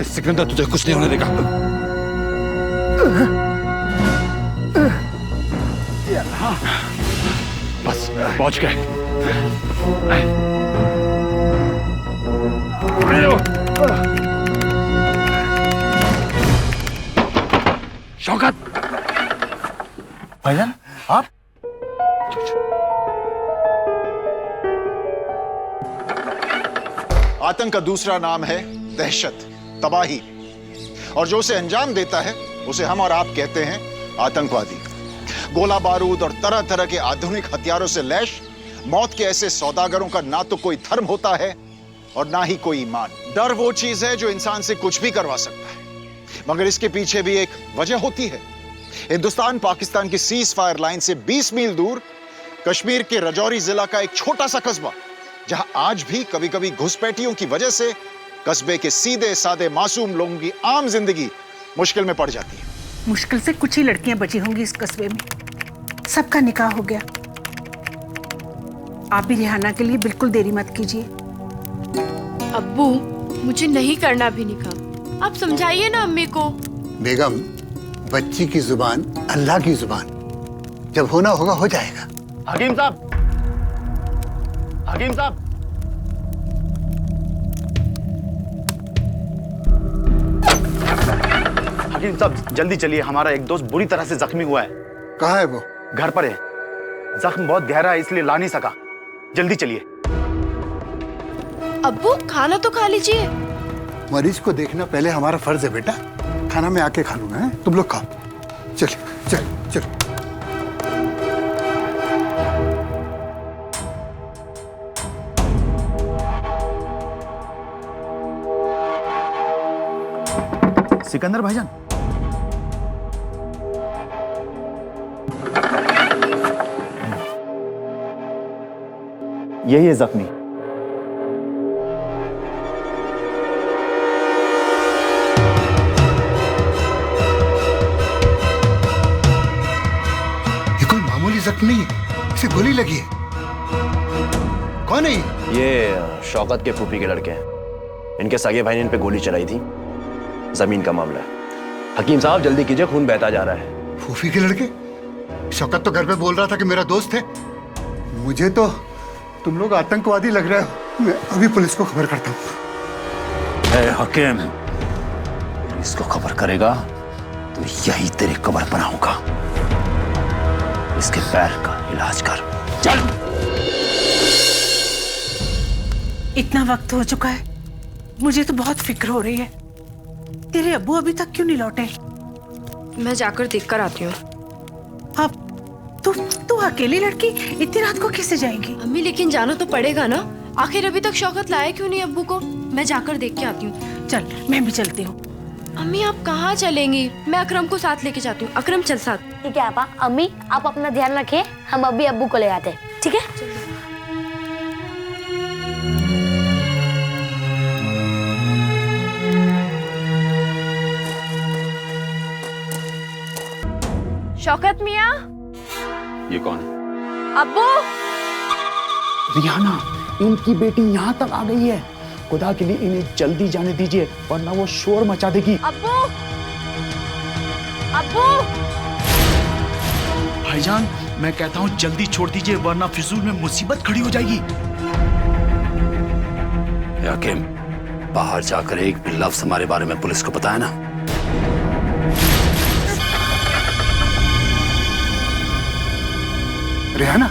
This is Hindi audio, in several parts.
सिकंदर तुझे कुछ नहीं होने देगा। बस पहुंच गए। शौकत, भाईजान आप? आतंक का दूसरा नाम है दहशत, तबाही, और जो उसे अंजाम देता है उसे हम और आप कहते हैं आतंकवादी। गोला बारूद और तरह तरह के आधुनिक हथियारों से लैश मौत के ऐसे सौदागरों का ना तो कोई धर्म होता है और ना ही कोई ईमान। डर वो चीज है जो इंसान से कुछ भी करवा सकता है, मगर इसके पीछे भी एक वजह होती है। हिंदुस्तान पाकिस्तान की सीज फायर लाइन से 20 मील दूर कश्मीर के रजौरी जिला का एक छोटा सा कस्बा, जहां आज भी कभी कभी घुसपैठियों की वजह से कस्बे के सीधे साधे मासूम लोगों की आम जिंदगी मुश्किल में पड़ जाती है। मुश्किल से कुछ ही लड़कियां बची होंगी इस कस्बे में, सबका निकाह हो गया। आप भी रिहाना के लिए बिल्कुल देरी मत कीजिए। अब्बू, मुझे नहीं करना भी निकाह, आप समझाइए ना अम्मी को। बेगम, बच्ची की जुबान अल्लाह की जुबान, जब होना होगा हो जाएगा। हकीम साहब, हकीम साहब, हकीम साहब जल्दी चलिए, हमारा एक दोस्त बुरी तरह से जख्मी हुआ है। कहाँ है वो? घर पर है, जख्म बहुत गहरा है इसलिए ला नहीं सका। जल्दी चलिए। अब्बू खाना तो खा लीजिए। मरीज को देखना पहले हमारा फर्ज है बेटा। खाना मैं आके खा लूंगा, है? तुम लोग खाओ। चलिए चल चल। सिकंदर भाईजान, यही है जख्मी। ये कोई मामूली जख्म नहीं है, इसे गोली लगी है। कौन है ये शौकत के फूफी के लड़के हैं। इनके सगे भाई ने इन पे गोली चलाई थी। जमीन का मामला है। हकीम साहब जल्दी कीजिए, खून बहता जा रहा है। फूफी के लड़के? शौकत तो घर पे बोल रहा था कि मेरा दोस्त है। मुझे तो तुम लोग आतंकवादी लग रहे हो। मैं अभी पुलिस को खबर करता हूँ। हकीम, पुलिस को खबर करेगा तो यही तेरी कब्र बनाऊंगा। इसके पैर का इलाज कर। चल। इतना वक्त हो चुका है, मुझे तो बहुत फिक्र हो रही है। तेरे अब्बू अभी तक क्यों नहीं लौटे? मैं जाकर देख कर आती हूँ। अब तू अकेली लड़की इतनी रात को कैसे जाएगी? अम्मी लेकिन जाना तो पड़ेगा ना, आखिर अभी तक शौकत लाया क्यों नहीं अब्बू को? मैं जाकर देख के आती हूँ। चल मैं भी चलती हूँ। अम्मी आप कहाँ चलेंगी? मैं अकरम को साथ लेके जाती हूँ। अकरम चल साथ। ठीक है आपा। अम्मी आप अपना ध्यान रखिए, हम अभी अब्बू को ले आते हैं, ठीक है? शौकत मियाँ। ये कौन है? अब्बू। रिहाना, इनकी बेटी यहाँ तक आ गई है। खुदा के लिए इन्हें जल्दी जाने दीजिए वरना वो शोर मचा देगी। अब्बू, अब्बू। भाईजान मैं कहता हूँ जल्दी छोड़ दीजिए वरना फिजूल में मुसीबत खड़ी हो जाएगी। हकीम, बाहर जाकर एक भी लफ्ज हमारे बारे में पुलिस को बताया ना। रिहाना,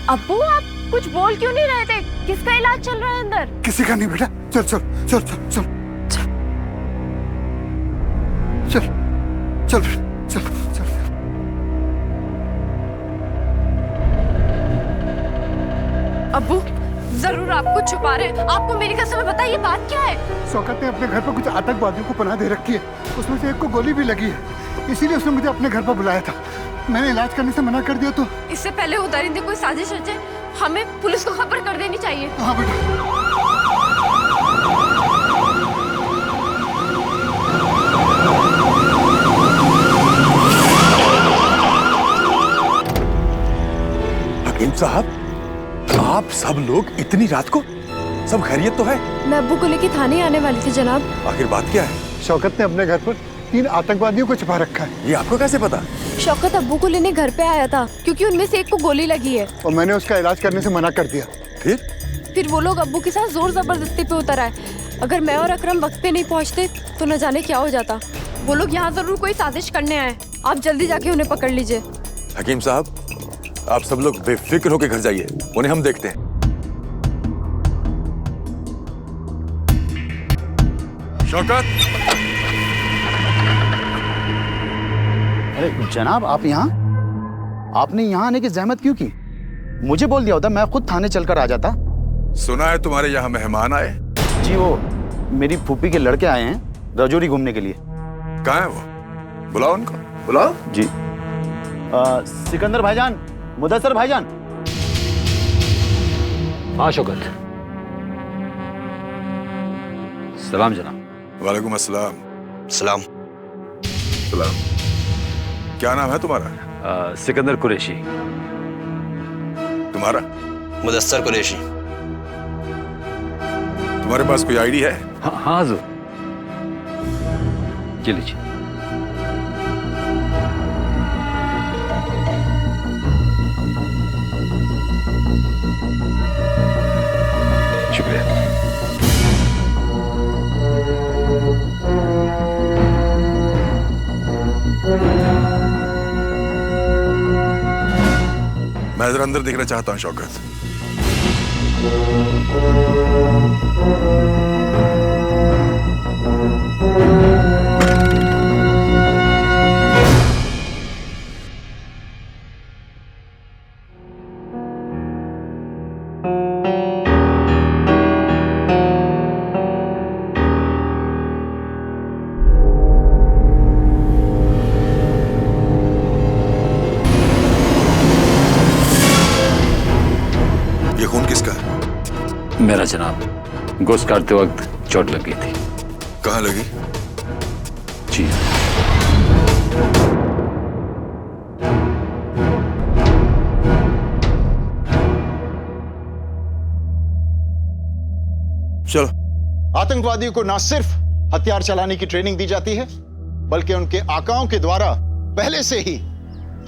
अब्बू आप कुछ बोल क्यों नहीं रहे थे? किसका इलाज चल रहा है अंदर? किसी का नहीं बेटा। चल चल चल चल चल चल चल चल चल। अब्बू जरूर आपको छुपा रहे हैं। आपको मेरी कसम बताइए बात क्या है? शौकत ने अपने घर पर कुछ आतंकवादियों को पनाह दे रखी है। उसमें से एक को गोली भी लगी है, इसीलिए उसने मुझे अपने घर पर बुलाया था। मैंने इलाज करने से मना कर दिया तो। इससे पहले वो दरिंदे कोई साजिश रचे, हमें पुलिस को खबर कर देनी चाहिए। हाँ बेटा। हकीम साहब, आप सब लोग इतनी रात को? सब खैरियत तो है? मैं अब्बू को लेके थाने आने वाली थी जनाब। आखिर बात क्या है? शौकत ने अपने घर पर 3 आतंकवादियों को छिपा रखा है। ये आपको कैसे पता? शौकत अब्बू को लेने घर पे आया था क्योंकि उनमें से एक को गोली लगी है। और मैंने उसका इलाज करने से मना कर दिया। फिर वो लोग अब्बू के साथ जोर जबरदस्ती पे उतर आए। अगर मैं और अकरम वक्त पे नहीं पहुंचते तो न जाने क्या हो जाता। वो लोग यहाँ जरूर कोई साजिश करने आए। आप जल्दी जाके उन्हें पकड़ लीजिए। हकीम साहब, आप सब लोग बेफिक्र होकर घर जाइए, उन्हें हम देखते हैं। शौकत! अरे जनाब, आप यहाँ? आपने यहाँ आने की जहमत क्यों की? मुझे बोल दिया होता, मैं खुद थाने चलकर आ जाता। सुना है तुम्हारे यहाँ मेहमान आए? जी, वो मेरी फूफी के लड़के आए हैं रजौरी घूमने के लिए। कहाँ है वो? बुलाओ उनको। बुलाओ। जी। सिकंदर भाईजान, मुदस्सर भाईजान। हाँ शौकत। सलाम जनाब। वालेकुम अस्सलाम। सलाम। सलाम। क्या नाम है तुम्हारा? सिकंदर कुरैशी। तुम्हारा? मुदस्सर कुरैशी। तुम्हारे पास कोई आईडी है? हाँ हुजूर। ये लीजिए। शुक्रिया। मैं जरा अंदर देखना चाहता हूँ शौकत। ये खून किसका है? मेरा जनाब, गोश्त काटते वक्त चोट लग गई थी। कहाँ लगी? जी। चलो। आतंकवादियों को न सिर्फ हथियार चलाने की ट्रेनिंग दी जाती है, बल्कि उनके आकाओं के द्वारा पहले से ही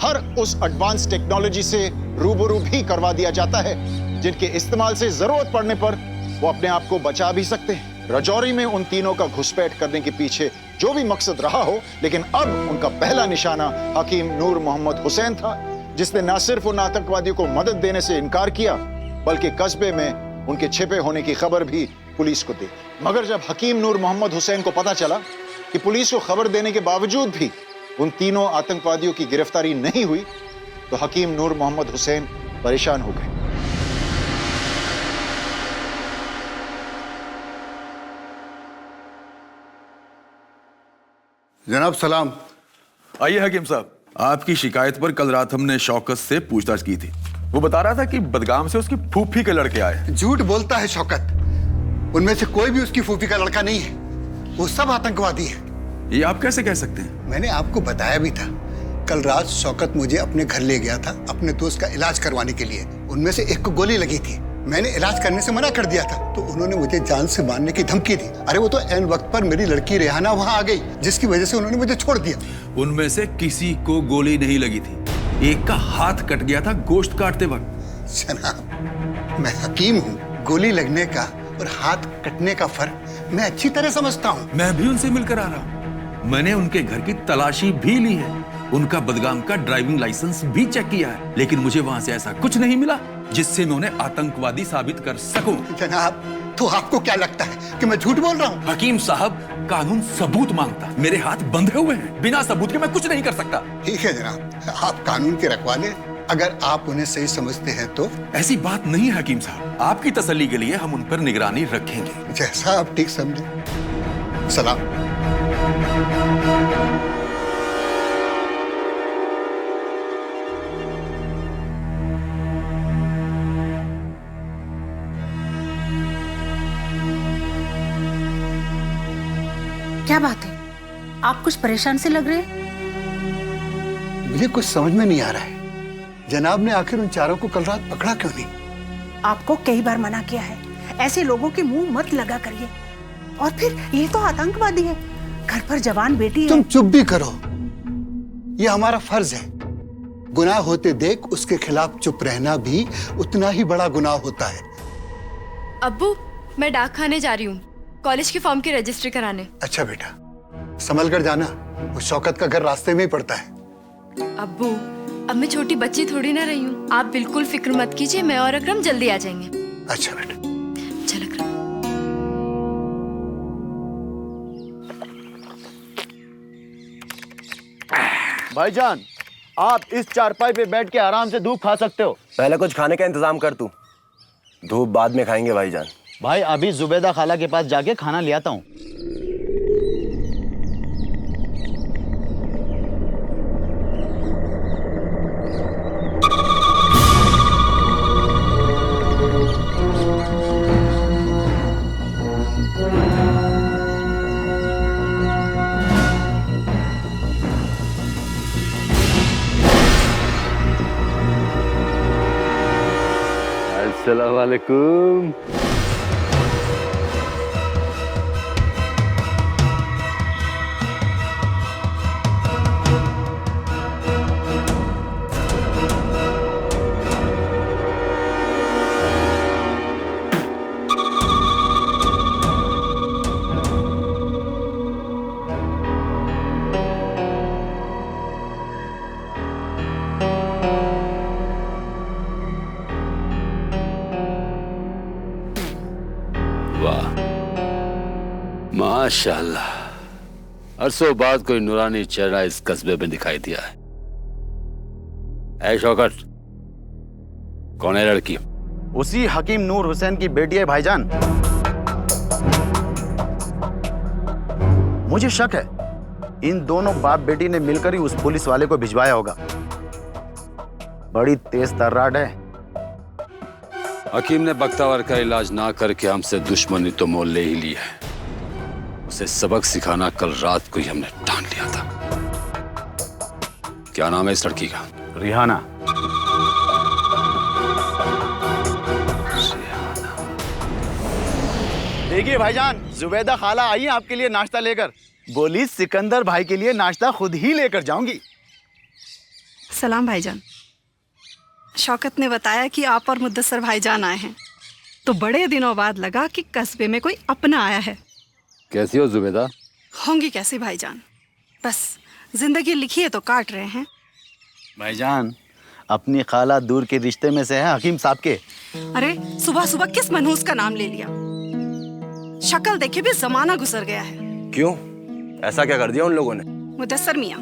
हर उस एडवांस टेक्नोलॉजी से रूबरू भी करवा दिया जाता है जिनके इस्तेमाल से जरूरत पड़ने पर वो अपने आप को बचा भी सकते हैं। रजौरी में उन तीनों का घुसपैठ करने के पीछे जो भी मकसद रहा हो, लेकिन अब उनका पहला निशाना हकीम नूर मोहम्मद हुसैन था, जिसने न सिर्फ उन आतंकवादियों को मदद देने से इनकार किया, बल्कि कस्बे में उनके छिपे होने की खबर भी पुलिस को दी। मगर जब हकीम नूर मोहम्मद हुसैन को पता चला कि पुलिस को खबर देने के बावजूद भी उन तीनों आतंकवादियों की गिरफ्तारी नहीं हुई, तो हकीम नूर मोहम्मद हुसैन परेशान हो गए। जनाब सलाम। आइए हकीम साहब, आपकी शिकायत पर कल रात हमने शौकत से पूछताछ की थी। वो बता रहा था कि बदगाम से उसकी फूफी के लड़के आए। झूठ बोलता है शौकत। उनमें से कोई भी उसकी फूफी का लड़का नहीं है। वो सब आतंकवादी है। ये आप कैसे कह सकते हैं? मैंने आपको बताया भी था। कल रात शौकत मुझे अपने घर ले गया था अपने दोस्त का इलाज करवाने के लिए। उनमें से एक को गोली लगी थी। मैंने इलाज करने से मना कर दिया था तो उन्होंने मुझे जान से मारने की धमकी दी। अरे वो तो ऐन वक्त पर मेरी लड़की रेहाना वहां आ गई, जिसकी वजह से उन्होंने मुझे छोड़ दिया। उनमें से किसी को गोली नहीं लगी थी। एक का हाथ कट गया था गोश्त काटते वक्त। जनाब, मैं हकीम हूँ। गोली लगने का और हाथ कटने का फर्क मैं अच्छी तरह समझता हूँ। मैं भी उनसे मिलकर आ रहा हूँ। मैंने उनके घर की तलाशी भी ली है। उनका बदगाम का ड्राइविंग लाइसेंस भी चेक किया है, लेकिन मुझे वहां से ऐसा कुछ नहीं मिला जिससे मैं उन्हें आतंकवादी साबित कर सकूं। जनाब, तो आपको क्या लगता है कि मैं झूठ बोल रहा हूँ? हकीम साहब, कानून सबूत मांगता है। मेरे हाथ बंधे हुए हैं, बिना सबूत के मैं कुछ नहीं कर सकता। ठीक है जनाब, आप कानून के रखवाले, अगर आप उन्हें सही समझते हैं तो। ऐसी बात नहीं है हकीम साहब, आपकी तसल्ली के लिए हम उन पर निगरानी रखेंगे। जैसा आप ठीक समझे। सलाम। क्या बात है, आप कुछ परेशान से लग रहे हैं? मुझे कुछ समझ में नहीं आ रहा है। जनाब ने आखिर उन चारों को कल रात पकड़ा क्यों नहीं? आपको कई बार मना किया है, ऐसे लोगों के मुंह मत लगा करिए। और फिर ये तो आतंकवादी है, घर पर जवान बेटी है। तुम चुप भी करो, ये हमारा फर्ज है। गुनाह होते देख उसके खिलाफ चुप रहना भी उतना ही बड़ा गुनाह होता है। अब्बू, मैं डाक खाने जा रही हूँ कॉलेज की फॉर्म की रजिस्ट्री कराने। अच्छा बेटा, संभल कर जाना, वो शौकत का घर रास्ते में ही पड़ता है। अब्बू, अब मैं छोटी बच्ची थोड़ी ना रही हूँ, आप बिल्कुल फिक्र मत कीजिए, मैं और अकरम जल्दी आ जाएंगे। अच्छा बेटा। चल अकरम। भाईजान, आप इस चारपाई पे बैठ के आराम से धूप खा सकते हो। पहले कुछ खाने का इंतजाम कर तू, धूप बाद में खाएंगे भाईजान। भाई अभी जुबैदा खाला के पास जाके खाना ले आता हूँ। अस्सलाम वालेकुम। माशाअल्लाह, अरसों बाद कोई नूरानी चेहरा इस कस्बे में दिखाई दिया है। ऐ शौकत, कौन है लड़की? उसी हकीम नूर हुसैन की बेटी है भाईजान। मुझे शक है इन दोनों बाप बेटी ने मिलकर ही उस पुलिस वाले को भिजवाया होगा। बड़ी तेज तर्राट है। हकीम ने बख्तावर का इलाज ना करके हमसे दुश्मनी तो मोल ले ही ली है। उसे सबक सिखाना कल रात को ही हमने ठान लिया था। क्या नाम है इस लड़की का? रिहाना। देखिए भाईजान, जुबैदा खाला आई है आपके लिए नाश्ता लेकर। बोली सिकंदर भाई के लिए नाश्ता खुद ही लेकर जाऊंगी। सलाम भाईजान। शौकत ने बताया कि आप और मुद्दसर भाईजान आए हैं, तो बड़े दिनों बाद लगा कि कस्बे में कोई अपना आया है। कैसी हो जुबैदा? होंगी कैसी भाईजान, बस जिंदगी लिखी है तो काट रहे हैं। भाईजान, अपनी खाला दूर के रिश्ते में से है हकीम साहब के। अरे सुबह सुबह किस मनहूस का नाम ले लिया? शक्ल देखे भी जमाना गुजर गया है। क्यों, ऐसा क्या कर दिया उन लोगों ने? मुद्दसर मियाँ,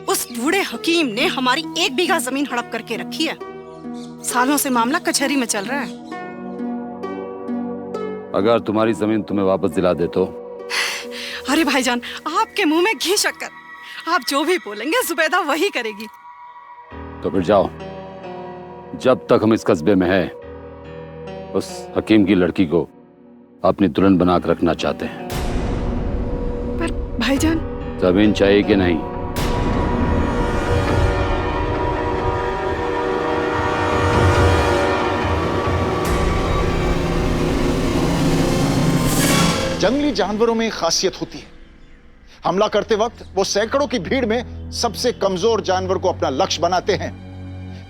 उस बूढ़े हकीम ने हमारी 1 बीघा जमीन हड़प करके रखी है। सालों से मामला कचहरी में चल रहा है। अगर तुम्हारी जमीन तुम्हें वापस दिला दे तो? अरे भाईजान, आपके मुंह में घी शक्कर, आप जो भी बोलेंगे जुबैदा वही करेगी। तो फिर जाओ, जब तक हम इस कस्बे में हैं, उस हकीम की लड़की को अपनी दुल्हन बना कर रखना चाहते हैं। पर भाईजान, जमीन चाहिए कि नहीं? जंगली जानवरों में एक खासियत होती है, हमला करते वक्त वो सैकड़ों की भीड़ में सबसे कमजोर जानवर को अपना लक्ष्य बनाते हैं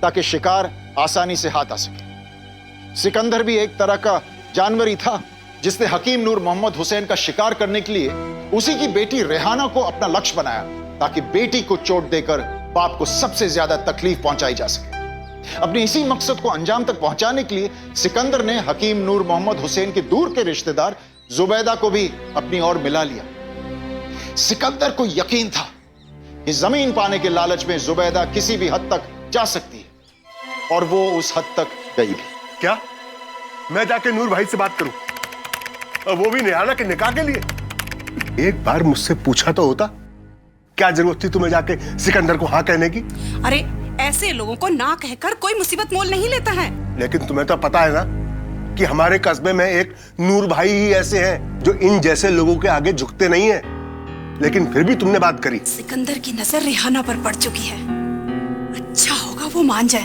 ताकि शिकार आसानी से हाथ आ सके। सिकंदर भी एक तरह का जानवर ही था जिसने हकीम नूर मोहम्मद हुसैन का शिकार करने के लिए उसी की बेटी रेहाना को अपना लक्ष्य बनाया ताकि बेटी को चोट देकर बाप को सबसे ज्यादा तकलीफ पहुंचाई जा सके। अपने इसी मकसद को अंजाम तक पहुंचाने के लिए सिकंदर ने हकीम नूर मोहम्मद हुसैन के दूर के रिश्तेदार जुबैदा को भी अपनी ओर मिला लिया। सिकंदर को यकीन था कि जमीन पाने के लालच में जुबैदा किसी भी हद तक जा सकती है, और वो उस हद तक गई भी। क्या मैं जाके नूर भाई से बात करूं, और वो भी रेहाना के निकाह के लिए? एक बार मुझसे पूछा तो होता, क्या जरूरत थी तुम्हें जाके सिकंदर को हाँ कहने की? अरे ऐसे लोगों को ना कहकर कोई मुसीबत मोल नहीं लेता है। लेकिन तुम्हें तो पता है ना कि हमारे कस्बे में एक नूर भाई ही ऐसे हैं जो इन जैसे लोगों के आगे झुकते नहीं हैं। लेकिन फिर भी तुमने बात करी। सिकंदर की नजर रेहाना पर पड़ चुकी है। अच्छा होगा वो मान जाए,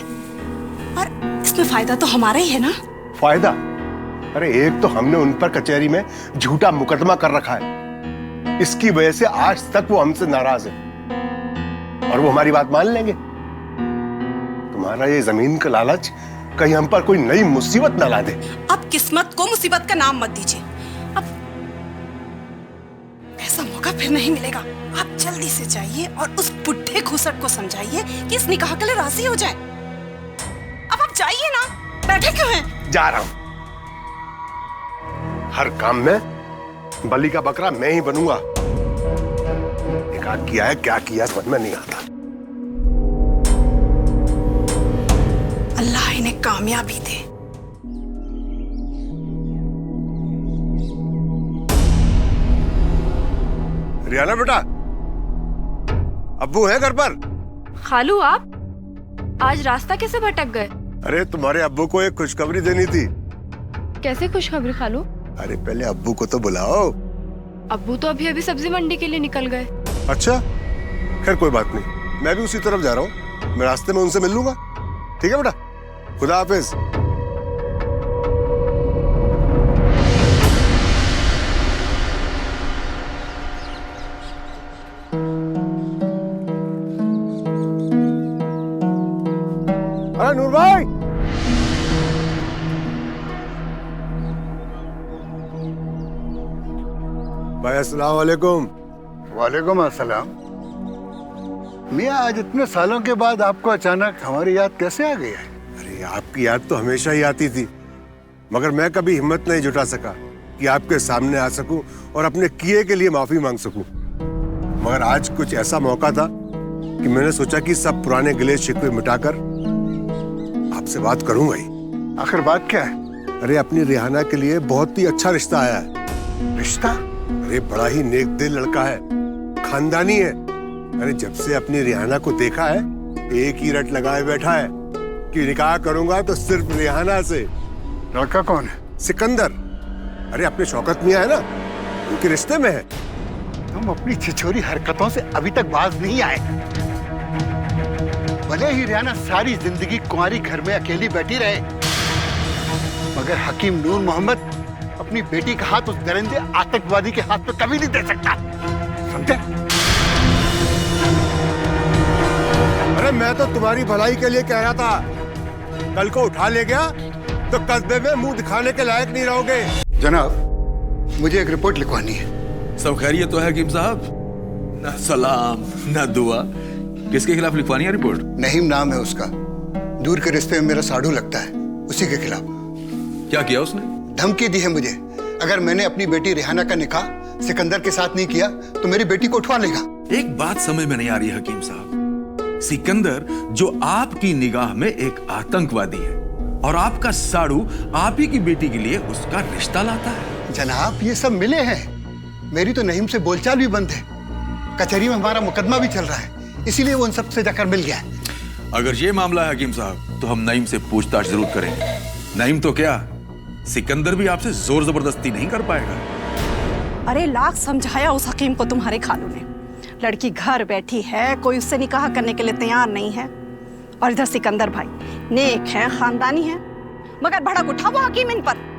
और इसमें फायदा तो हमारा ही है ना। फायदा? अरे एक तो हमने उन पर कचहरी में झूठा मुकदमा कर रखा है, इसकी वजह से आज तक वो हमसे नाराज है और वो हमारी बात मान लेंगे। तुम्हारा ये जमीन का लालच कहीं हम पर कोई नई मुसीबत ना ला दे। अब किस्मत को मुसीबत का नाम मत दीजिए। अब ऐसा मौका फिर नहीं मिलेगा। आप जल्दी से जाइए और उस बुढ़े घुसट को समझाइए कि इस निकाह के लिए राजी हो जाए। अब आप जाइए ना, बैठे क्यों हैं? जा रहा हूं। हर काम में बलि का बकरा मैं ही बनूंगा। निकाह किया है, क्या किया समझ में नहीं आता। अल्लाह इन्हें कामयाबी दे। रियाना बेटा, अब्बू है घर पर? खालू आप आज रास्ता कैसे भटक गए? अरे तुम्हारे अब्बू को एक खुशखबरी देनी थी। कैसे खुशखबरी खालू? अरे पहले अब्बू को तो बुलाओ। अब्बू तो अभी अभी सब्जी मंडी के लिए निकल गए। अच्छा, खैर कोई बात नहीं, मैं भी उसी तरफ जा रहा हूँ। मैं रास्ते में उनसे मिल लूंगा। ठीक है बेटा, खुदा हाफिज। अरे नूर भाई, भाई अस्सलाम वालेकुम। वालेकुम अस्सलाम। मियाँ, आज इतने सालों के बाद आपको अचानक हमारी याद कैसे आ गई है? अरे आपकी याद तो हमेशा ही आती थी, मगर मैं कभी हिम्मत नहीं जुटा सका कि आपके सामने आ सकूं और अपने किए के लिए माफी मांग सकूं। मगर आज कुछ ऐसा मौका था कि मैंने सोचा कि सब पुराने गिले शिकवे मिटाकर आपसे बात करूंगा ही। आखिर बात क्या है? अरे अपनी रिहाना के लिए बहुत ही अच्छा रिश्ता आया है। रिश्ता? अरे बड़ा ही नेक दिल लड़का है, खानदानी है। अरे जब से अपनी रिहाना को देखा है, एक ही रट लगाए बैठा है कि निकाह करूंगा तो सिर्फ रिहाना से। लड़का कौन है? सिकंदर। अरे अपने शौकत मियां है ना, उनके रिश्ते में है। तुम अपनी छिछोरी हरकतों से अभी तक बाज नहीं आए। भले ही रिहाना सारी जिंदगी कुंवारी घर में अकेली बैठी रहे, मगर हकीम नूर मोहम्मद अपनी बेटी का हाथ उस दरिंदे आतंकवादी के हाथ में कभी नहीं दे सकता, समझे? अरे मैं तो तुम्हारी भलाई के लिए कह रहा था। कल को उठा ले गया तो कस्बे में मुंह दिखाने के लायक नहीं रहोगे। जनाब, मुझे एक रिपोर्ट लिखवानी है। सब खैरियत तो है हकीम साहब? ना सलाम ना दुआ। किसके खिलाफ लिखवानी है रिपोर्ट? नहीम नाम है उसका, दूर के रिश्ते में मेरा साढ़ू लगता है, उसी के खिलाफ। क्या किया उसने? धमकी दी है मुझे, अगर मैंने अपनी बेटी रिहाना का निकाह सिकंदर के साथ नहीं किया तो मेरी बेटी को उठवा लेगा। एक बात समझ में नहीं आ रही है हकीम साहब, सिकंदर जो आपकी निगाह में एक आतंकवादी है और आपका साड़ू आप ही की बेटी के लिए उसका रिश्ता लाता है। जनाब, ये सब मिले हैं। मेरी तो नहीम से बोलचाल भी बंद है, कचहरी में हमारा मुकदमा भी चल रहा है, इसीलिए वो उन सब से जाकर मिल गया है। अगर ये मामला है हकीम साहब, तो हम नईम से पूछताछ जरूर करेंगे। नईम तो क्या, सिकंदर भी आपसे जोर जबरदस्ती नहीं कर पाएगा। अरे लाख समझाया उस हकीम को तुम्हारे खालू ने, लड़की घर बैठी है, कोई उससे निकाह करने के लिए तैयार नहीं है। और इधर सिकंदर भाई नेक है, खानदानी है, मगर भड़क उठा वो हकीम इन पर।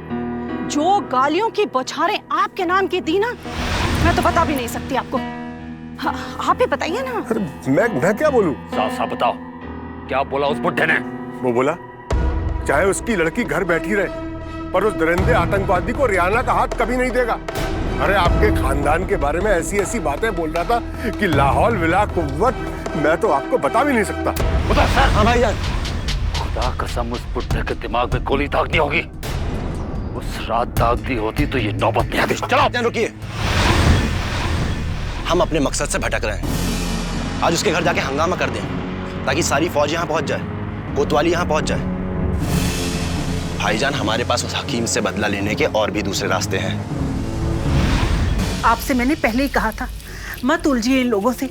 जो गालियों की बौछारें आपके नाम की दी ना, मैं तो बता भी नहीं सकती आपको। आप ही बताइए ना। मैं क्या बोलूं? साफ साफ बताओ, क्या बोला उस बुड्ढे ने? वो बोला चाहे उसकी लड़की घर बैठी रहे, पर उस दरिंदे आतंकवादी को रियाना का हाथ कभी नहीं देगा। अरे आपके खानदान के बारे में ऐसी ऐसी बातें बोल रहा था कि लाहौल विला कुव्वत मैं तो आपको बता भी नहीं सकता। बता सर। हाँ भाई यार, खुदा कसम उस बुड्ढे के दिमाग में गोली दागनी होगी। उस रात दाग दी होती तो ये नौबत नहीं आती। चलो रुकिए, हम अपने मकसद से भटक रहे हैं। आज उसके घर जाके हंगामा कर दें ताकि सारी फौज यहाँ पहुंच जाए, कोतवाली यहाँ पहुंच जाए। भाईजान, हमारे पास उस हकीम से बदला लेने के और भी दूसरे रास्ते हैं। आपसे मैंने पहले ही कहा था, मत उलझिए इन लोगों से।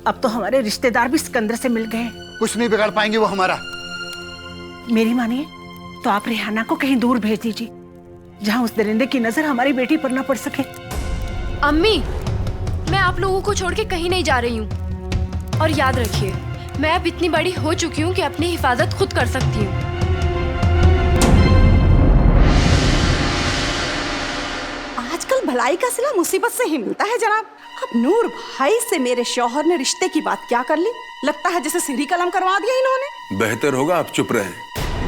अब तो हमारे रिश्तेदार भी सिकंदर से मिल गए। कुछ नहीं बिगाड़ पाएंगे वो हमारा। मेरी मानिए तो आप रिहाना को कहीं दूर भेज दीजिए, जहां उस दरिंदे की नजर हमारी बेटी पर न पड़ सके। अम्मी, मैं आप लोगों को छोड़ के कहीं नहीं जा रही हूँ। और याद रखिए, मैं अब इतनी बड़ी हो चुकी हूँ कि अपनी हिफाजत खुद कर सकती हूँ। आजकल भलाई का सिला मुसीबत से ही मिलता है जनाब। अब नूर भाई से मेरे शौहर ने रिश्ते की बात क्या कर ली, लगता है जैसे सीढ़ी कलम करवा दिया इन्होंने। बेहतर होगा आप चुप रहे,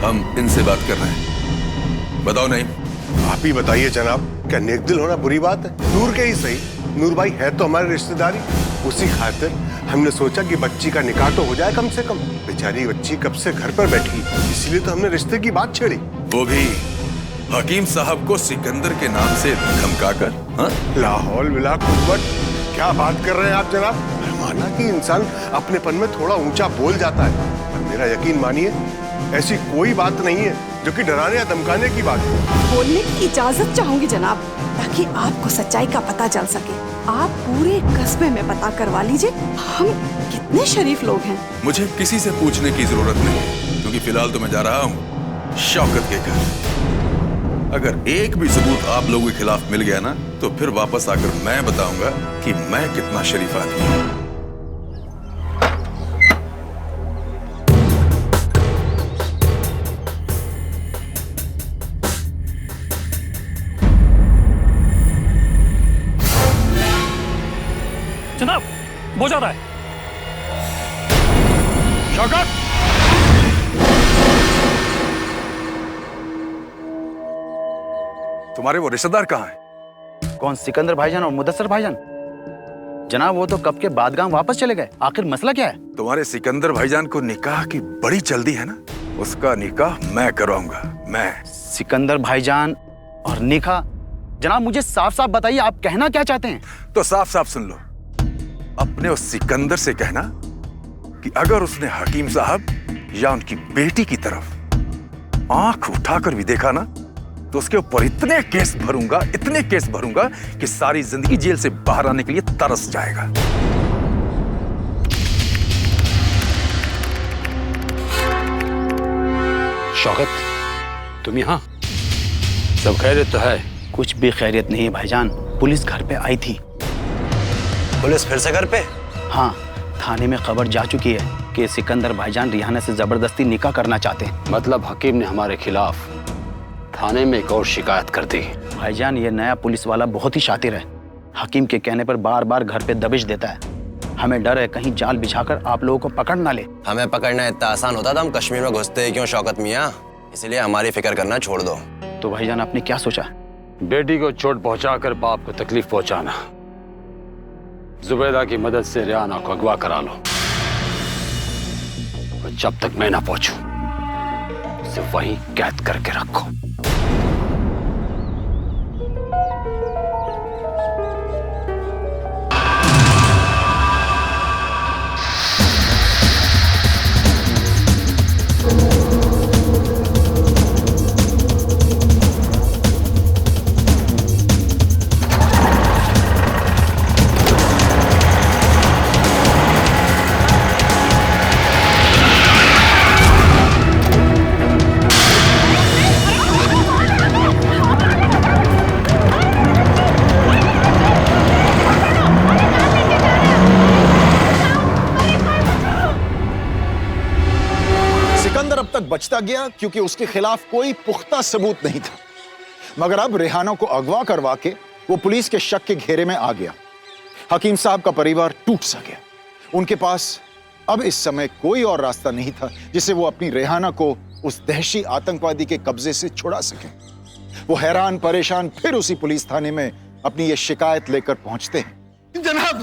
हम इनसे बात कर रहे हैं। बताओ नहीं, आप ही बताइए जनाब, क्या नेक दिल होना बुरी बात है? नूर के ही सही, नूर भाई है तो हमारे रिश्तेदारी, उसी खातिर हमने सोचा कि बच्ची का निकाह तो हो जाए कम से कम। बेचारी बच्ची कब से घर पर बैठी, इसलिए तो हमने रिश्ते की बात छेड़ी। वो भी हकीम साहब को सिकंदर के नाम से धमकाकर। हाँ? लाहौल विला कुव्वत, क्या बात कर रहे हैं आप जनाब? माना कि इंसान अपनेपन में थोड़ा ऊंचा बोल जाता है, पर मेरा यकीन मानिए ऐसी कोई बात नहीं है जो कि डराने या धमकाने की बात है। बोलने की इजाजत चाहूंगी जनाब, ताकि आपको सच्चाई का पता चल सके। आप पूरे कस्बे में पता करवा लीजिए हम कितने शरीफ लोग हैं। मुझे किसी से पूछने की जरूरत नहीं, क्योंकि फिलहाल तो मैं जा रहा हूँ शौकत के घर। अगर एक भी सबूत आप लोगों के खिलाफ मिल गया ना, तो फिर वापस आकर मैं बताऊंगा कि मैं कितना शरीफ आदमी हूँ। जनाब, वो जा रहा है। शौकत! तुम्हारे वो रिश्तेदार कहाँ हैं? कौन, सिकंदर भाईजान और मुदस्सर भाईजान? जनाब वो तो कब के बादगाम वापस चले गए। आखिर मसला क्या है? तुम्हारे सिकंदर भाईजान को निकाह की बड़ी जल्दी है ना, उसका निकाह मैं करवाऊंगा। मैं। सिकंदर भाईजान और निकाह? जनाब मुझे साफ साफ बताइए आप कहना क्या चाहते हैं? तो साफ साफ सुन लो, अपने उस सिकंदर से कहना कि अगर उसने हकीम साहब या उनकी बेटी की तरफ आंख उठाकर भी देखा ना, तो उसके ऊपर इतने केस भरूंगा कि सारी जिंदगी जेल से बाहर आने के लिए तरस जाएगा। शौकत, तुम यहाँ? सब खैरियत तो है? कुछ भी खैरियत नहीं है भाईजान। पुलिस घर पे आई थी। पुलिस फिर से घर पे? हाँ, थाने में खबर जा चुकी है कि सिकंदर भाईजान रिहाना से जबरदस्ती निकाह करना चाहते हैं। मतलब हकीम ने हमारे खिलाफ थाने में एक और शिकायत कर दी। भाईजान ये नया पुलिस वाला बहुत ही शातिर है, हकीम के कहने पर बार बार घर पे दबिश देता है। हमें डर है कहीं जाल बिछाकर आप लोगों को पकड़ ना ले। हमें पकड़ना इतना आसान होता था हम कश्मीर में घुसते क्यों शौकत मियाँ? इसलिए हमारी फिक्र करना छोड़ दो। तो भाईजान आपने क्या सोचा? बेटी को चोट पहुंचाकर बाप को तकलीफ पहुंचाना। जुबैदा की मदद से रिहाना को अगवा करा लो, और जब तक मैं ना पहुंचूं उसे वहीं कैद करके रखो। बचता गया क्योंकि उसके खिलाफ कोई पुख्ता सबूत नहीं था, मगर अब रिहाना को अगवा करवा के वो पुलिस के शक के घेरे में आ गया। हकीम साहब का परिवार टूट सा गया। उनके पास अब इस समय कोई और रास्ता नहीं था जिसे वो अपनी रिहाना को उस दहशी आतंकवादी के कब्जे से छुड़ा सके। वो हैरान परेशान फिर उसी पुलिस थाने में अपनी ये शिकायत लेकर पहुंचते हैं। जनाब,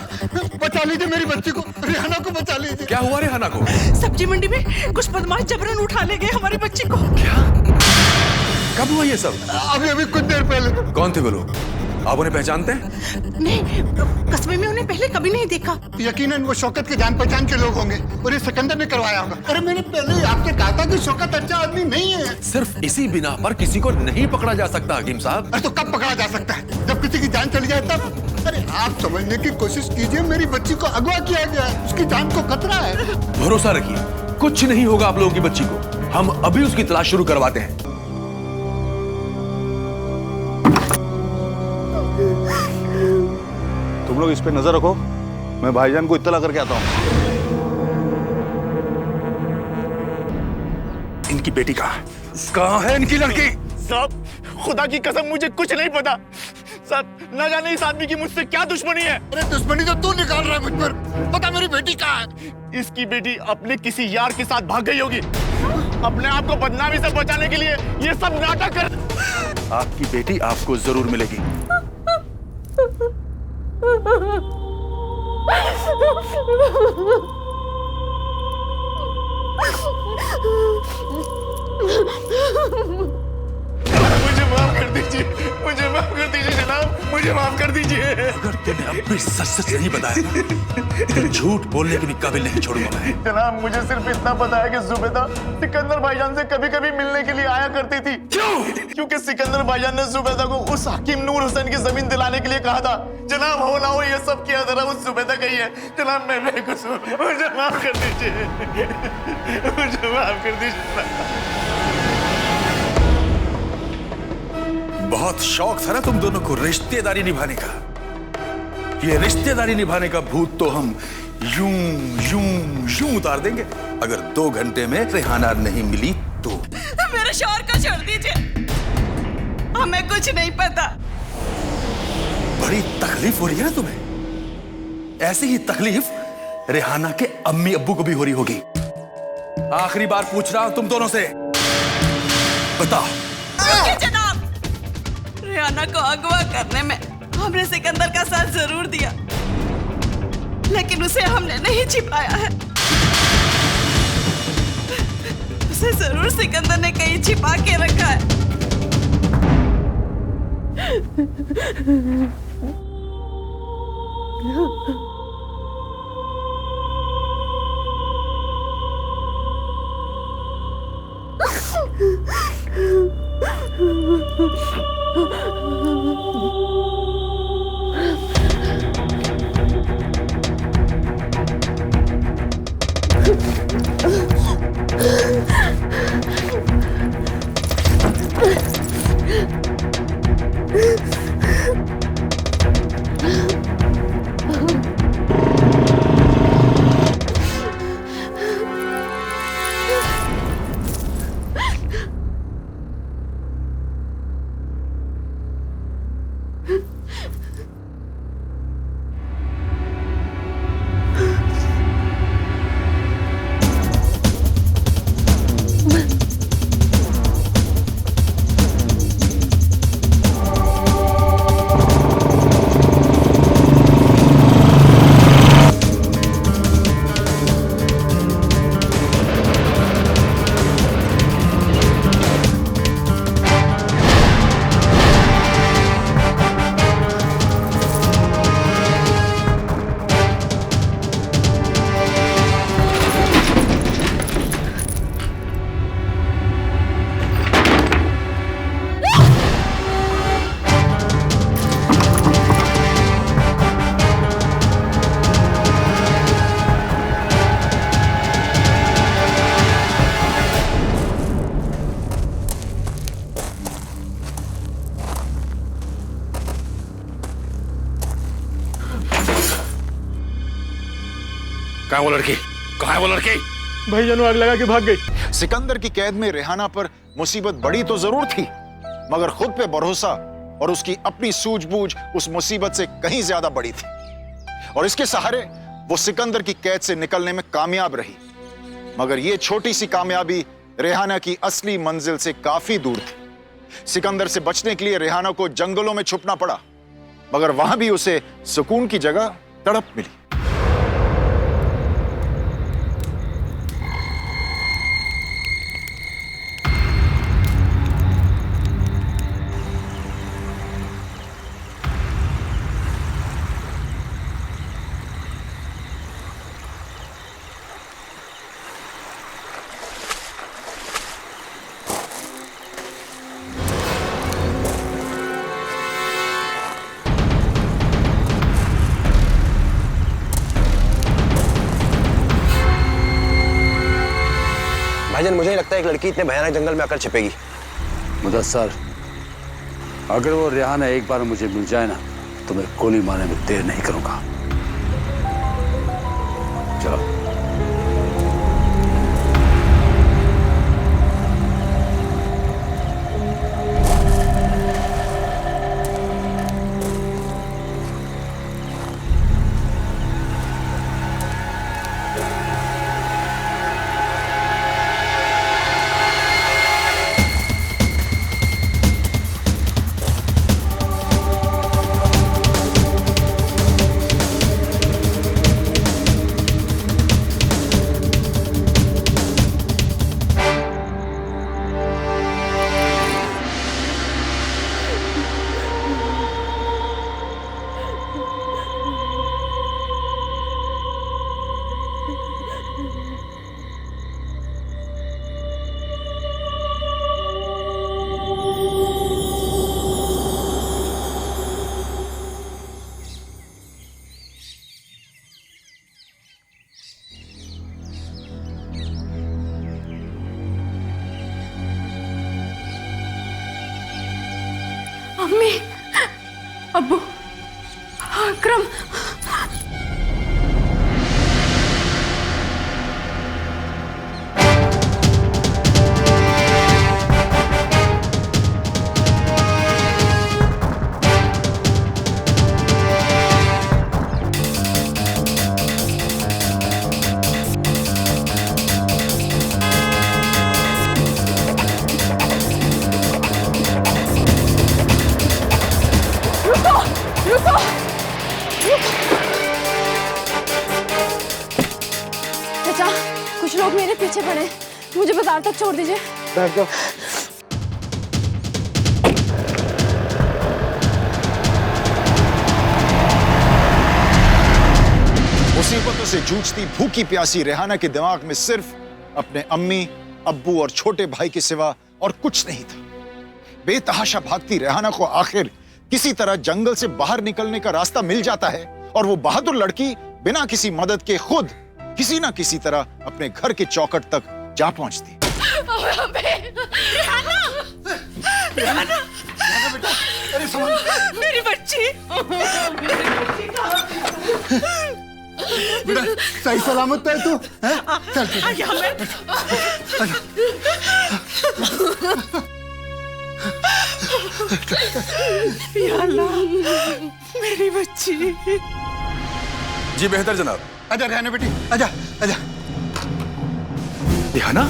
बचा लीजिए मेरी बच्ची को, रिहाना को बचा लीजिए। क्या हुआ रिहाना को? सब्जी मंडी में कुछ बदमाश जबरन उठा ले गए हमारी बच्ची को। क्या? कब हुआ ये सब? अभी कुछ देर पहले। कौन थे वो लोग? आप उन्हें पहचानते हैं? नहीं, कस्बे में उन्हें पहले कभी नहीं देखा। यकीनन वो शौकत के जान पहचान के लोग होंगे और ये सिकंदर ने करवाया होगा। अरे मैंने पहले ही आपसे कहा था कि शौकत अच्छा आदमी नहीं है। सिर्फ इसी बिना पर किसी को नहीं पकड़ा जा सकता हकीम साहब। अरे तो कब पकड़ा जा सकता है? जब किसी की जान चली जाए तब। अरे आप समझने की कोशिश कीजिए, मेरी बच्ची को अगवा किया गया है, उसकी जान को खतरा है। भरोसा रखिए, कुछ नहीं होगा आप लोगों की बच्ची को। हम अभी उसकी तलाश शुरू करवाते हैं। तुम लोग इस पे नजर रखो, मैं भाईजान को इत्तला करके आता हूँ। इनकी बेटी कहाँ है? इनकी लड़की? साहब, खुदा की कसम मुझे कुछ नहीं पता। साहब न जाने इस आदमी की मुझसे क्या दुश्मनी है। अरे दुश्मनी तो तू निकाल रहा है मुझ पर। पता मेरी बेटी कहाँ है? इसकी बेटी अपने किसी यार के साथ भाग गई होगी। अपने आप को बदनामी से बचाने के लिए ये सब नाटक कर। आपकी बेटी आपको जरूर मिलेगी। मुझे माफ कर दीजिए, मुझे माफ कर दीजिए जनाब, मुझे माफ कर दीजिए। अगर तूने अब भी सच नहीं बताया ना, तो झूठ बोलने के भी काबिल नहीं छोड़ूंगा मैं। जनाब मुझे सिर्फ इतना पता है कि जुबैदा सिकंदर भाईजान से कभी-कभी मिलने के लिए आया करती थी। क्यों? क्योंकि सिकंदर भाईजान ने जुबैदा को उस हकीम नूर हुसैन की जमीन दिलाने के लिए कहा था। जनाब हो ना हो ये सब किया जरा उस जुबैदा का ही है। जनाब मैं बेकसूर, मुझे माफ कर दीजिए, मुझे माफ कर दीजिए। बहुत शौक था ना तुम दोनों को रिश्तेदारी निभाने का। ये रिश्तेदारी निभाने का भूत तो हम यूं यूं यूं उतार देंगे अगर 2 घंटे में रेहाना नहीं मिली तो। मेरे शौहर को छोड़ दीजिए, हमें कुछ नहीं पता। बड़ी तकलीफ हो रही है ना तुम्हें? ऐसी ही तकलीफ रेहाना के अम्मी अब्बू को भी हो रही होगी। आखिरी बार पूछ रहा हूं तुम दोनों से, बताओ। जनाब, रेहाना को अगवा करने में हमने सिकंदर का साथ जरूर दिया, लेकिन उसे हमने नहीं छिपाया है। उसे जरूर सिकंदर ने कहीं छिपा के रखा है। कहाँ वो लड़की? कहाँ है वो लड़की? भाईजान आग लगा के भाग गई। सिकंदर की कैद में रेहाना पर मुसीबत बड़ी तो जरूर थी, मगर खुद पे भरोसा और उसकी अपनी सूझबूझ उस मुसीबत से कहीं ज्यादा बड़ी थी। और इसके सहारे वो सिकंदर की कैद से निकलने में कामयाब रही। मगर ये छोटी सी कामयाबी रेहाना की असली मंजिल से काफी दूर थी। सिकंदर से बचने के लिए रेहाना को जंगलों में छुपना पड़ा, मगर वहां भी उसे सुकून की जगह तड़प मिली। भाईजान मुझे नहीं लगता एक लड़की इतने भयानक जंगल में आकर छिपेगी। मुदस्सर, अगर वो रेहाना एक बार मुझे मिल जाए ना तो मैं गोली मारने में देर नहीं करूंगा। चलो। अम्मी, अब्बू, अकरम। चाचा, कुछ लोग मेरे पीछे पड़े हैं। मुझे बाजार तक छोड़ दीजिए। बैठ जाओ। मुसीबतों से जूझती भूखी प्यासी रेहाना के दिमाग में सिर्फ अपने अम्मी, अब्बू और छोटे भाई के सिवा और कुछ नहीं था। बेतहाशा भागती रेहाना को आखिर किसी तरह जंगल से बाहर निकलने का रास्ता मिल जाता है और वो बहादुर लड़की बिना किसी मदद के खुद किसी ना किसी तरह अपने घर के चौखट तक जा पहुंचती। मेरी बच्ची, बेटा सही सलामत तो है तू? चल या अल्लाह, मेरी बच्ची। जी बेहतर जनाब। आजा रेहाना बेटी, आजा आजा। रेहाना,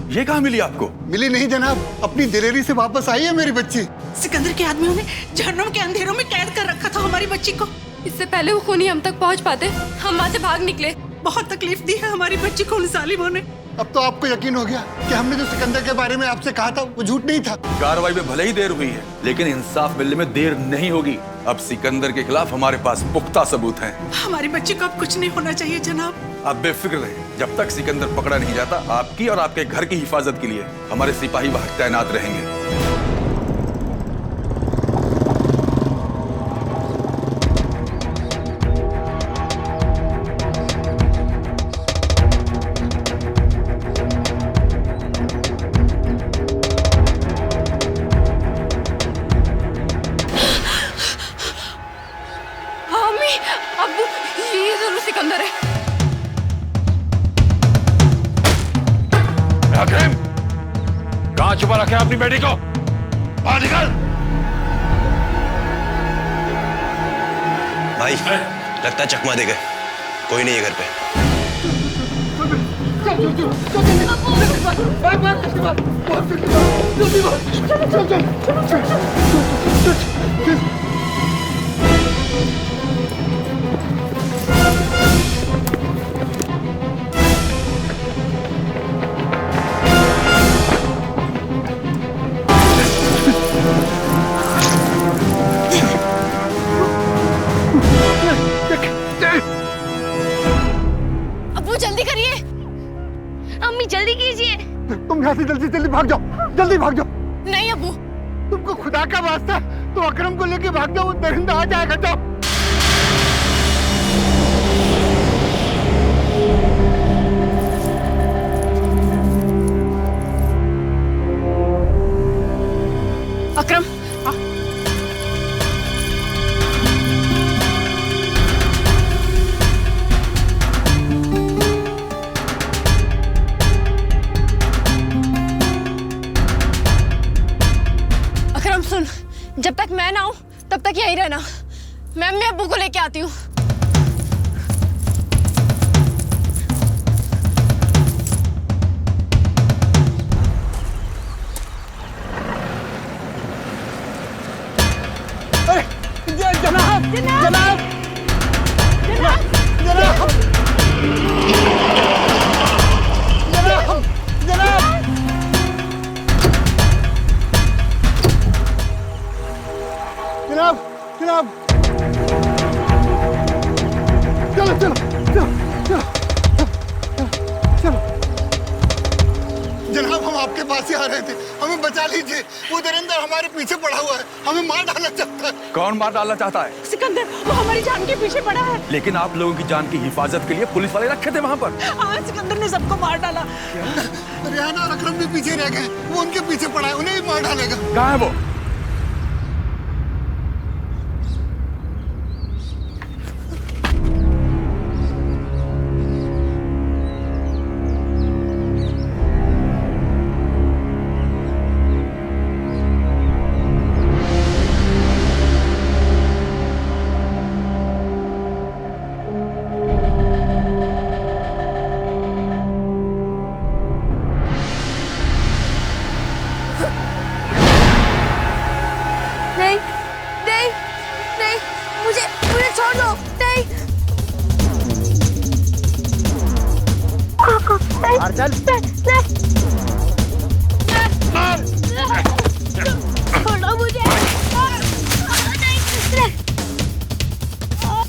ये कहाँ मिली आपको? मिली नहीं जनाब, अपनी दिलेरी से वापस आई है मेरी बच्ची। सिकंदर के आदमियों ने जहन्नुम के अंधेरों में कैद कर रखा था हमारी बच्ची को। इससे पहले वो खूनी हम तक पहुंच पाते, हम वहां से भाग निकले। बहुत तकलीफ दी है हमारी बच्ची को उन जालिमों ने। अब तो आपको यकीन हो गया कि हमने जो सिकंदर के बारे में आपसे कहा था वो झूठ नहीं था। कार्रवाई में भले ही देर हुई है, लेकिन इंसाफ मिलने में देर नहीं होगी। अब सिकंदर के खिलाफ हमारे पास पुख्ता सबूत हैं। हमारी बच्ची को अब कुछ नहीं होना चाहिए जनाब। आप बेफिक्र रहें, जब तक सिकंदर पकड़ा नहीं जाता आपकी और आपके घर की हिफाजत के लिए हमारे सिपाही वहां तैनात रहेंगे। अब्बू, ये जरूर सिकंदर है। अकरम, कहाँ छुपा रखे अपनी बेटी को? बाहर निकल। भाई, लगता है चकमा दे गए। कोई नहीं है घर पे। अब्बू जल्दी करिए। अम्मी जल्दी कीजिए। तुम यहाँ से जल्दी भाग जाओ, जल्दी भाग जाओ। नहीं अब्बू, तुमको खुदा का वास्ता है तो अकरम को लेके भाग जाओ, वो दरिंदा आ जाएगा। जाओ। अकरम, अकरम सुन, जब तक मैं ना आऊं तब तक यहीं रहना। मैं अम्मी अब्बू को लेके आती हूँ। जनाब, जनाब, जनाब, जनाब, जनाब, जनाब, जनाब, जनाब, चलो चलो चलो चलो चलो। जनाब, हम आपके पास ही आ रहे थे, हमें बचा लीजिए। वो दरिंदा हमारे पीछे पड़ा हुआ है, हमें मार डालना चाहता है। कौन मार डालना चाहता है? सिकंदर, वो हमारी जान के पीछे पड़ा है। लेकिन आप लोगों की जान की हिफाजत के लिए पुलिस वाले रखे थे वहाँ पर। हाँ, सिकंदर ने सबको मार डाला। रेहाना और अकरम भी पीछे रह गए, वो उनके पीछे पड़ा है, उन्हें भी मार डालेगा। कहाँ है वो? मार चल। छोड़ो मुझे।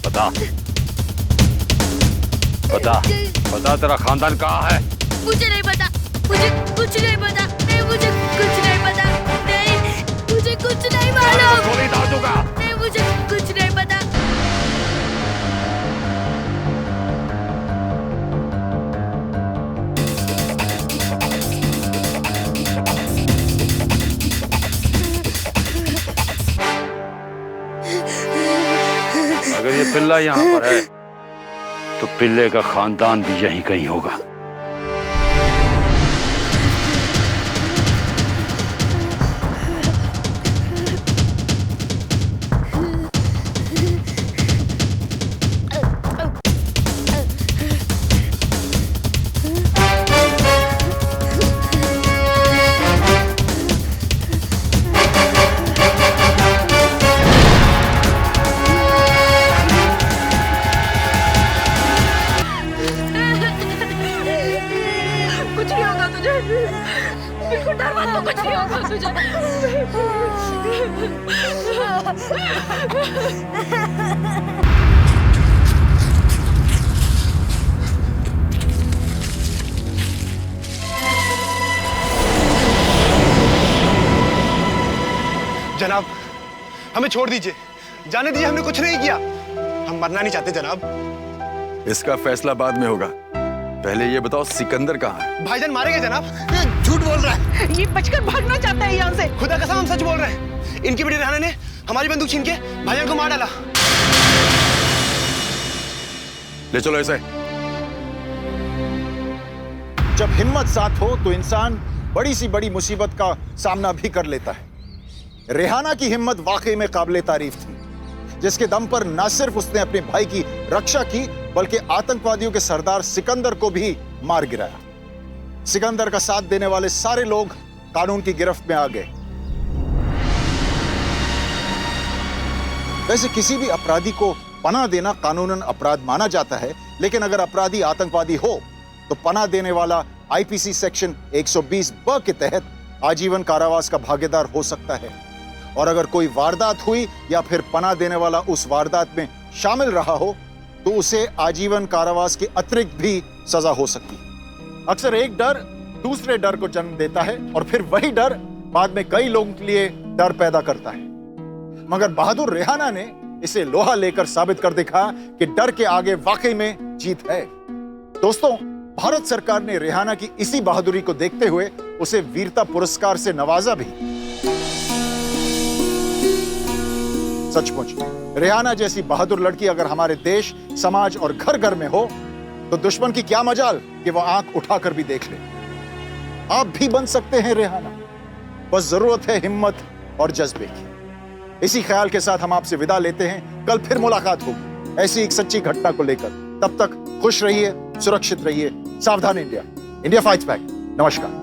बता बता बता, तेरा खानदान कहाँ है? मुझे नहीं पता, मुझे कुछ नहीं पता, नहीं मुझे कुछ नहीं पता, नहीं मुझे कुछ नहीं मालूम, गोली दाग दूंगा। नहीं मुझे कुछ नहीं पता। अगर ये पिल्ला यहाँ पर है तो पिल्ले का खानदान भी यहीं कहीं होगा। कुछ नहीं होगा तुझे, बिल्कुल डर मत, तो कुछ नहीं होगा तुझे। जनाब, हमें छोड़ दीजिए, जाने दीजिए, हमने कुछ नहीं किया, हम मरना नहीं चाहते जनाब। इसका फैसला बाद में होगा, पहले ये बताओ सिकंदर कहाँ है? भाईजान मारे गए जनाब। ये झूठ बोल रहा है, ये बचकर भागना चाहता है यहाँ से। खुदा कसम हम सच बोल रहे हैं। इनकी बेटी रेहाना ने हमारी बंदूक छीन के भाईजान को मार डाला। ले चलो इसे। जब हिम्मत साथ हो तो इंसान बड़ी सी बड़ी मुसीबत का सामना भी कर लेता है। रेहाना की हिम्मत वाकई में काबिले तारीफ थी, जिसके दम पर न सिर्फ उसने अपने भाई की रक्षा की बल्कि आतंकवादियों के सरदार सिकंदर को भी मार गिराया। सिकंदर का साथ देने वाले सारे लोग कानून की गिरफ्त में आ गए। वैसे किसी भी अपराधी को पनाह देना कानूनन अपराध माना जाता है, लेकिन अगर अपराधी आतंकवादी हो तो पनाह देने वाला आईपीसी सेक्शन 120(ब) के तहत आजीवन कारावास का भागीदार हो सकता है। और अगर कोई वारदात हुई या फिर पनाह देने वाला उस वारदात में शामिल रहा हो तो उसे आजीवन कारावास के अतिरिक्त भी सजा हो सकती है। अक्सर एक डर दूसरे डर को जन्म देता है और फिर वही डर बाद में कई लोगों के लिए डर पैदा करता है, मगर बहादुर रेहाना ने इसे लोहा लेकर साबित कर दिखाया कि डर के आगे वाकई में जीत है। दोस्तों, भारत सरकार ने रेहाना की इसी बहादुरी को देखते हुए उसे वीरता पुरस्कार से नवाजा भी। सचमुच रेहाना जैसी बहादुर लड़की अगर हमारे देश, समाज और घर घर में हो तो दुश्मन की क्या मजाल कि वह आंख उठाकर भी देख ले। आप भी बन सकते हैं रेहाना, बस जरूरत है हिम्मत और जज्बे की। इसी ख्याल के साथ हम आपसे विदा लेते हैं। कल फिर मुलाकात होगी ऐसी एक सच्ची घटना को लेकर। तब तक खुश रहिए, सुरक्षित रहिए, सावधान इंडिया, इंडिया फाइट्स बैक। नमस्कार।